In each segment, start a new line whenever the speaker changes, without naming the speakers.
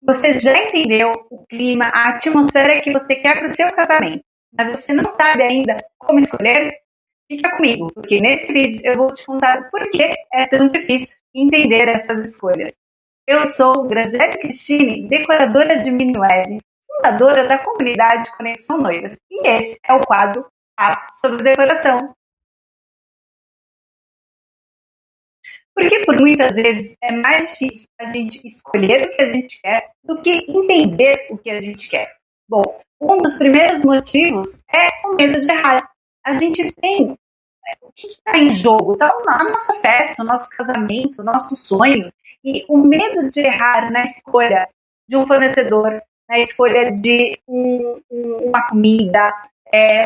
Você já entendeu o clima, a atmosfera que você quer para o seu casamento, mas você não sabe ainda como escolher? Fica comigo, porque nesse vídeo eu vou te contar por que é tão difícil entender essas escolhas. Eu sou Graziele Cristine, decoradora de mini wedding, fundadora da comunidade Conexão Noivas, e esse é o quadro Papo sobre Decoração. Porque por muitas vezes é mais difícil a gente escolher o que a gente quer do que entender o que a gente quer. Bom, um dos primeiros motivos é o medo de errar. A gente tem o que está em jogo? Está a nossa festa, o nosso casamento, o nosso sonho. E o medo de errar na escolha de um fornecedor, na escolha de uma comida,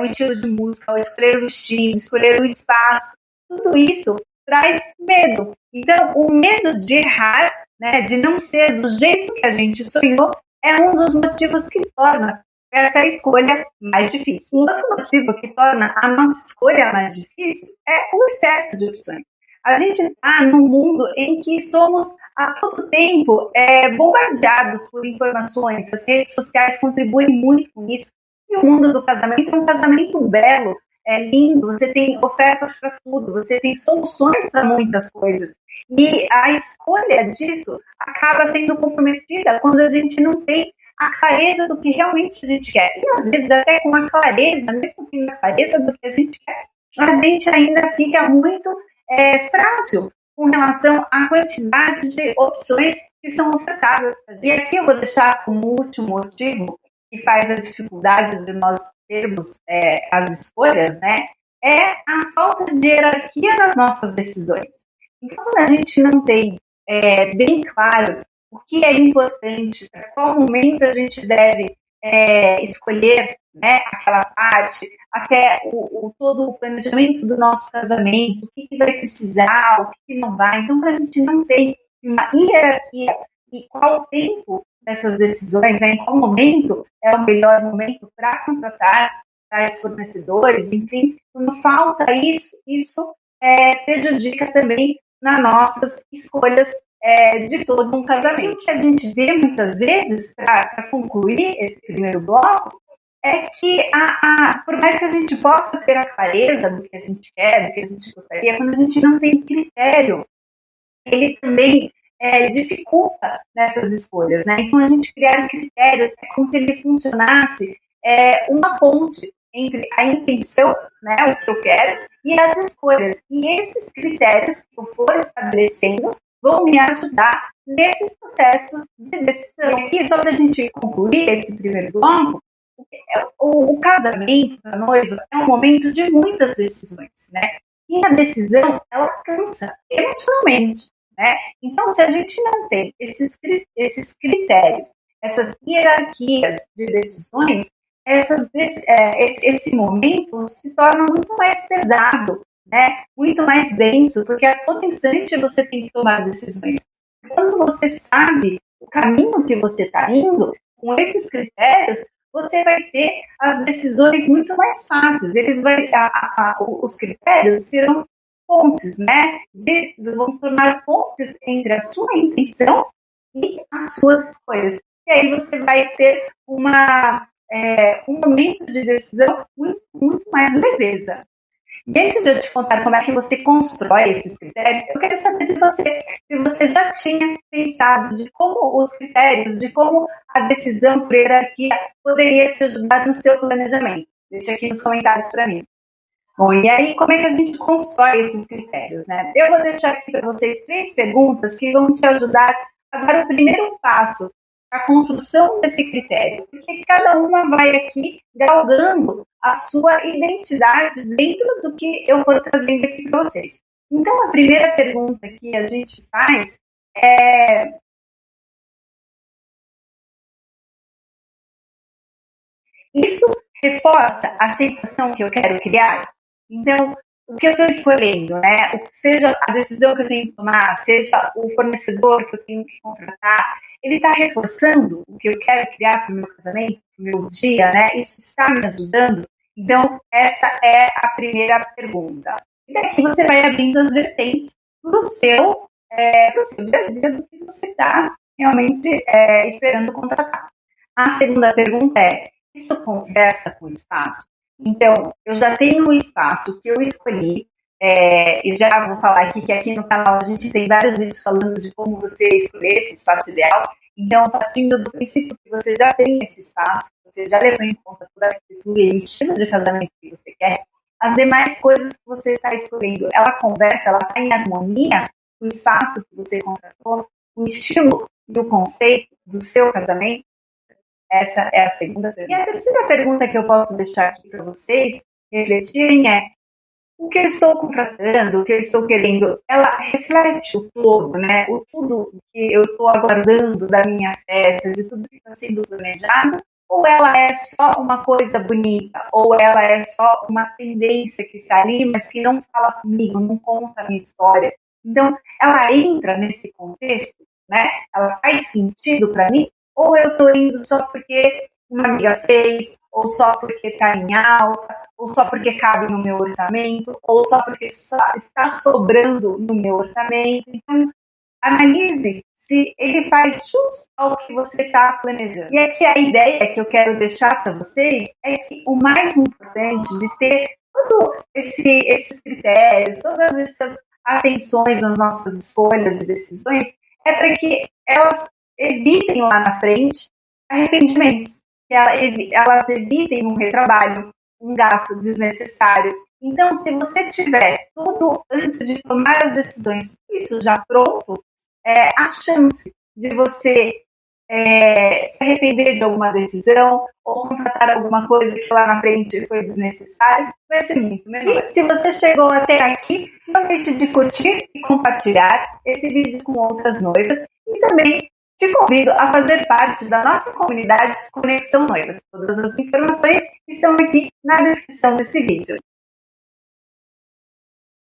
um estilo de música, ou escolher o vestido, escolher o espaço, tudo isso traz medo. Então, o medo de errar, né, de não ser do jeito que a gente sonhou, é um dos motivos que torna essa escolha mais difícil. Um outro motivo que torna a nossa escolha mais difícil é o excesso de opções. A gente está num mundo em que somos a todo tempo bombardeados por informações. As redes sociais contribuem muito com isso. E o mundo do casamento é um casamento belo, é lindo, você tem ofertas para tudo, você tem soluções para muitas coisas. E a escolha disso acaba sendo comprometida quando a gente não tem a clareza do que realmente a gente quer. E às vezes até com a clareza, mesmo que a clareza do que a gente quer, a gente ainda fica muito frágil com relação à quantidade de opções que são ofertadas. E aqui eu vou deixar como último motivo que faz a dificuldade de nós termos as escolhas, né, é a falta de hierarquia nas nossas decisões. Então, quando a gente não tem bem claro o que é importante, para qual momento a gente deve escolher, né, aquela parte, até todo o planejamento do nosso casamento, o que vai precisar, o que não vai. Então, quando a gente não tem uma hierarquia e qual o tempo dessas decisões, né, em qual momento é o melhor momento para contratar tais fornecedores, enfim, quando falta isso, prejudica também nas nossas escolhas de todo um casamento. O que a gente vê muitas vezes, para concluir esse primeiro bloco, é que por mais que a gente possa ter a clareza do que a gente quer, do que a gente gostaria, quando a gente não tem critério, ele também dificulta nessas escolhas, né? Então, a gente criar critérios é como se ele funcionasse uma ponte entre a intenção, né, o que eu quero, e as escolhas. E esses critérios que eu for estabelecendo vão me ajudar nesses processos de decisão. E só para a gente concluir esse primeiro bloco, o casamento da noiva é um momento de muitas decisões, né? E a decisão, ela cansa emocionalmente, né? Então, se a gente não tem esses critérios, essas hierarquias de decisões, esse momento se torna muito mais pesado, né? Muito mais denso, porque a todo instante você tem que tomar decisões. Quando você sabe o caminho que você está indo, com esses critérios, você vai ter as decisões muito mais fáceis. Os critérios serão pontes, né? Vão tornar pontes entre a sua intenção e as suas escolhas. E aí você vai ter um momento de decisão muito, muito mais leveza. E antes de eu te contar como é que você constrói esses critérios, eu quero saber de você se você já tinha pensado de como os critérios, de como a decisão por hierarquia poderia te ajudar no seu planejamento. Deixa aqui nos comentários para mim. Bom, e aí como é que a gente constrói esses critérios, né? Eu vou deixar aqui para vocês 3 perguntas que vão te ajudar a dar o primeiro passo a construção desse critério, porque cada uma vai aqui galgando a sua identidade dentro do que eu vou trazendo aqui para vocês. Então, a primeira pergunta que a gente faz é: isso reforça a sensação que eu quero criar? Então, o que eu estou escolhendo, né? Seja a decisão que eu tenho que tomar, seja o fornecedor que eu tenho que contratar, ele está reforçando o que eu quero criar para o meu casamento, para o meu dia, né? Isso está me ajudando? Então, essa é a primeira pergunta. E daqui você vai abrindo as vertentes para o seu dia a dia do que você está realmente esperando contratar. A segunda pergunta é, isso conversa com o espaço? Então, eu já tenho um espaço que eu escolhi, e já vou falar aqui que aqui no canal a gente tem vários vídeos falando de como você escolher esse espaço ideal. Então, partindo do princípio que você já tem esse espaço, você já levou em conta toda a arquitetura e o estilo de casamento que você quer, as demais coisas que você está escolhendo, ela conversa, ela está em harmonia com o espaço que você contratou, o estilo e o conceito do seu casamento? Essa é a segunda pergunta. E a terceira pergunta que eu posso deixar aqui para vocês refletirem é: o que eu estou contratando, o que eu estou querendo, ela reflete o todo, né? O tudo que eu estou aguardando da minha festa, de tudo que está sendo planejado, ou ela é só uma coisa bonita, ou ela é só uma tendência que está ali, mas que não fala comigo, não conta a minha história. Então, ela entra nesse contexto, né? Ela faz sentido para mim, ou eu estou indo só porque uma amiga fez, ou só porque está em alta, ou só porque cabe no meu orçamento, ou só porque está sobrando no meu orçamento. Então, analise se ele faz jus ao que você está planejando. E aqui a ideia que eu quero deixar para vocês é que o mais importante de ter todos esses critérios, todas essas atenções nas nossas escolhas e decisões, é para que elas evitem lá na frente arrependimentos, que elas evitem um retrabalho, um gasto desnecessário. Então, se você tiver tudo antes de tomar as decisões, isso já pronto, a chance de você se arrepender de alguma decisão ou contratar alguma coisa que lá na frente foi desnecessária vai ser muito menor. E se você chegou até aqui, não deixe de curtir e compartilhar esse vídeo com outras noivas e também te convido a fazer parte da nossa comunidade Conexão Noivas. Todas as informações estão aqui na descrição desse vídeo.